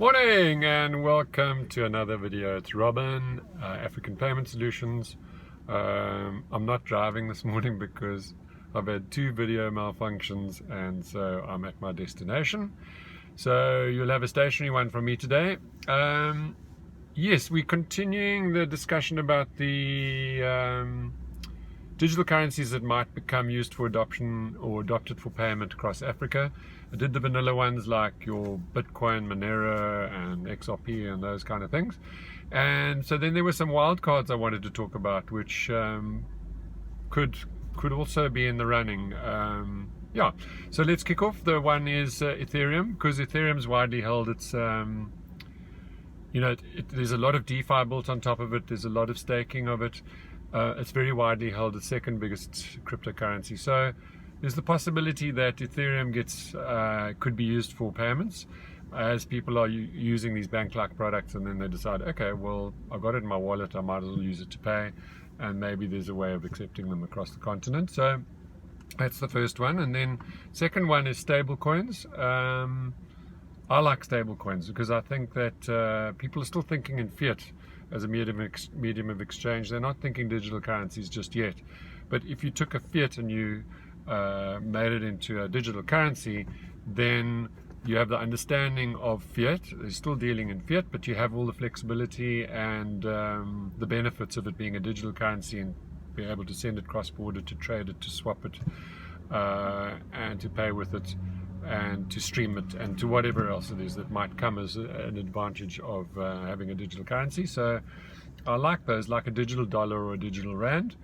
Morning and welcome to another video. It's Robin, African Payment Solutions. I'm not driving this morning because I've had 2 video malfunctions and so I'm at my destination. So you'll have a stationary one from me today. Yes, we're continuing the discussion about the digital currencies that might become used for adoption or adopted for payment across Africa. I did the vanilla ones like your Bitcoin, Monero and XRP and those kind of things. And so then there were some wildcards I wanted to talk about, which could also be in the running. Yeah, so let's kick off. The one is Ethereum, because Ethereum is widely held. It's there's a lot of DeFi built on top of it. There's a lot of staking of it. It's very widely held, the second biggest cryptocurrency. So there's the possibility that Ethereum could be used for payments, as people are using these bank-like products, and then they decide, okay, well, I've got it in my wallet, I might as well use it to pay, and maybe there's a way of accepting them across the continent. So that's the first one. And then second one is stable coins. I like stable coins because I think that people are still thinking in fiat as a medium of exchange. They're not thinking digital currencies just yet. But if you took a fiat and you made it into a digital currency, then you have the understanding of fiat. They're still dealing in fiat, but you have all the flexibility and the benefits of it being a digital currency and be able to send it cross-border, to trade it, to swap it, and to pay with it, and to stream it, and to whatever else it is that might come as an advantage of having a digital currency. So I like those, like a digital dollar or a digital rand.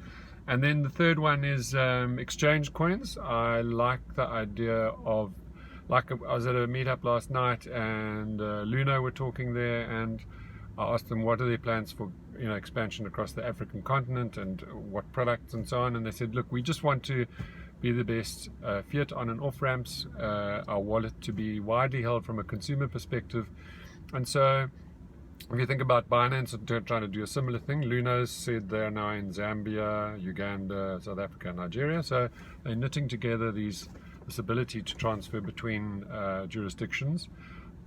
And then the third one is exchange coins. I like the idea of, like, I was at a meetup last night and Luna were talking there, and I asked them what are their plans for expansion across the African continent and what products and so on, and they said, look, we just want to be the best fiat on and off ramps, our wallet to be widely held from a consumer perspective. And so if you think about Binance trying to do a similar thing, Luna's said they're now in Zambia, Uganda, South Africa, and Nigeria. So they're knitting together this ability to transfer between jurisdictions.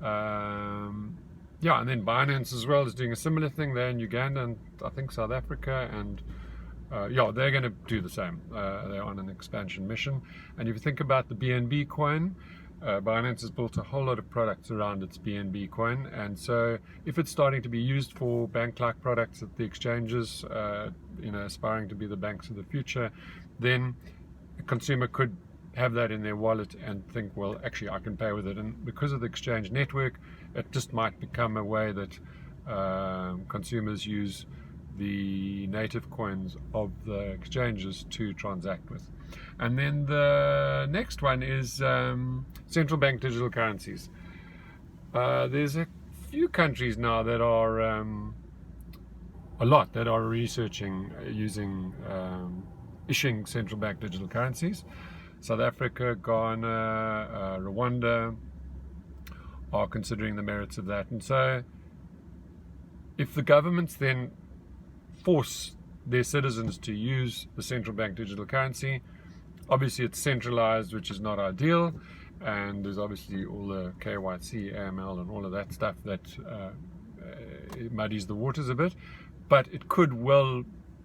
Yeah, and then Binance as well is doing a similar thing there in Uganda and I think South Africa, and yeah, they're going to do the same. They're on an expansion mission. And if you think about the BNB coin, Binance has built a whole lot of products around its BNB coin, and so if it's starting to be used for bank-like products at the exchanges, aspiring to be the banks of the future, then a consumer could have that in their wallet and think, well, actually I can pay with it. And because of the exchange network, it just might become a way that consumers use the native coins of the exchanges to transact with. And then the next one is central bank digital currencies. There's a few countries now that are researching using issuing central bank digital currencies. South Africa, Ghana, Rwanda are considering the merits of that. And so if the governments then force their citizens to use the central bank digital currency, obviously it's centralized, which is not ideal, and there's obviously all the KYC, AML and all of that stuff that it muddies the waters a bit, but it could well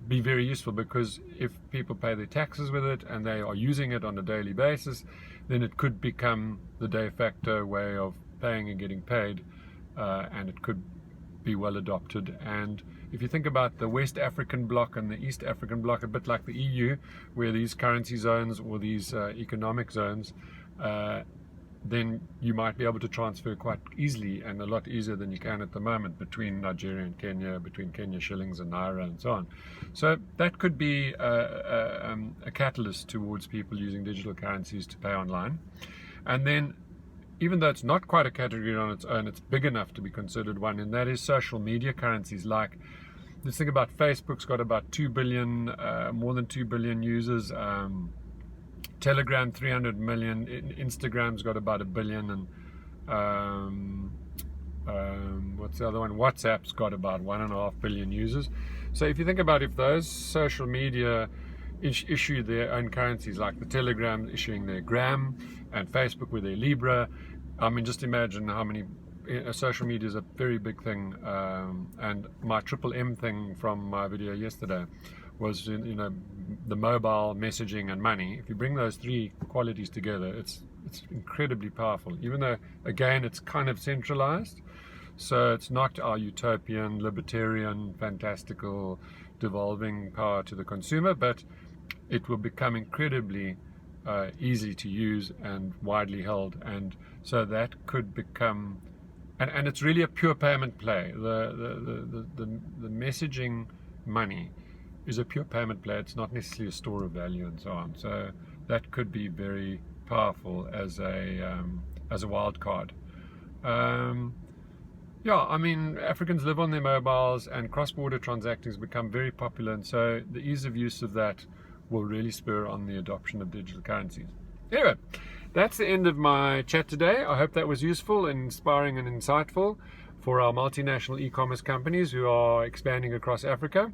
be very useful, because if people pay their taxes with it and they are using it on a daily basis, then it could become the de facto way of paying and getting paid, and it could be well adopted. And if you think about the West African bloc and the East African bloc, a bit like the EU, where these currency zones or these economic zones, then you might be able to transfer quite easily, and a lot easier than you can at the moment, between Nigeria and Kenya, between Kenya shillings and naira and so on. So that could be a catalyst towards people using digital currencies to pay online. And then, even though it's not quite a category on its own, it's big enough to be considered one, and that is social media currencies. Like, let's think about Facebook's got about 2 billion, more than 2 billion users. Telegram 300 million, Instagram's got about 1 billion, and what's the other one? WhatsApp's got about 1.5 billion users. So if you think about, if those social media issue their own currencies, like the Telegram issuing their Gram and Facebook with their Libra, I mean, just imagine how many social media is a very big thing, and my triple M thing from my video yesterday was, the mobile, messaging, and money. If you bring those three qualities together, it's incredibly powerful. Even though, again, it's kind of centralized, so it's not our utopian, libertarian, fantastical, devolving power to the consumer, but it will become incredibly easy to use and widely held, and so that could become, and it's really a pure payment play. The messaging money is a pure payment play. It's not necessarily a store of value and so on. So that could be very powerful as a wild card. Yeah, I mean, Africans live on their mobiles, and cross-border transactions become very popular, and so the ease of use of that will really spur on the adoption of digital currencies. Anyway, that's the end of my chat today. I hope that was useful, inspiring, and insightful for our multinational e-commerce companies who are expanding across Africa.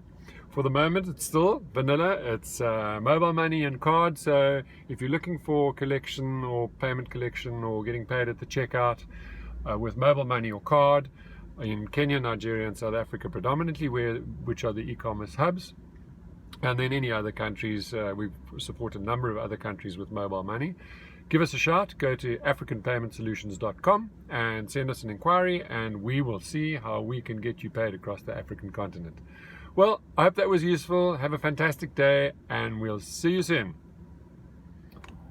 For the moment, it's still vanilla. It's mobile money and card. So if you're looking for collection or payment collection or getting paid at the checkout with mobile money or card in Kenya, Nigeria, and South Africa predominantly, which are the e-commerce hubs, and then any other countries, we support a number of other countries with mobile money. Give us a shout. Go to africanpaymentsolutions.com and send us an inquiry, and we will see how we can get you paid across the African continent. Well, I hope that was useful. Have a fantastic day, and we'll see you soon.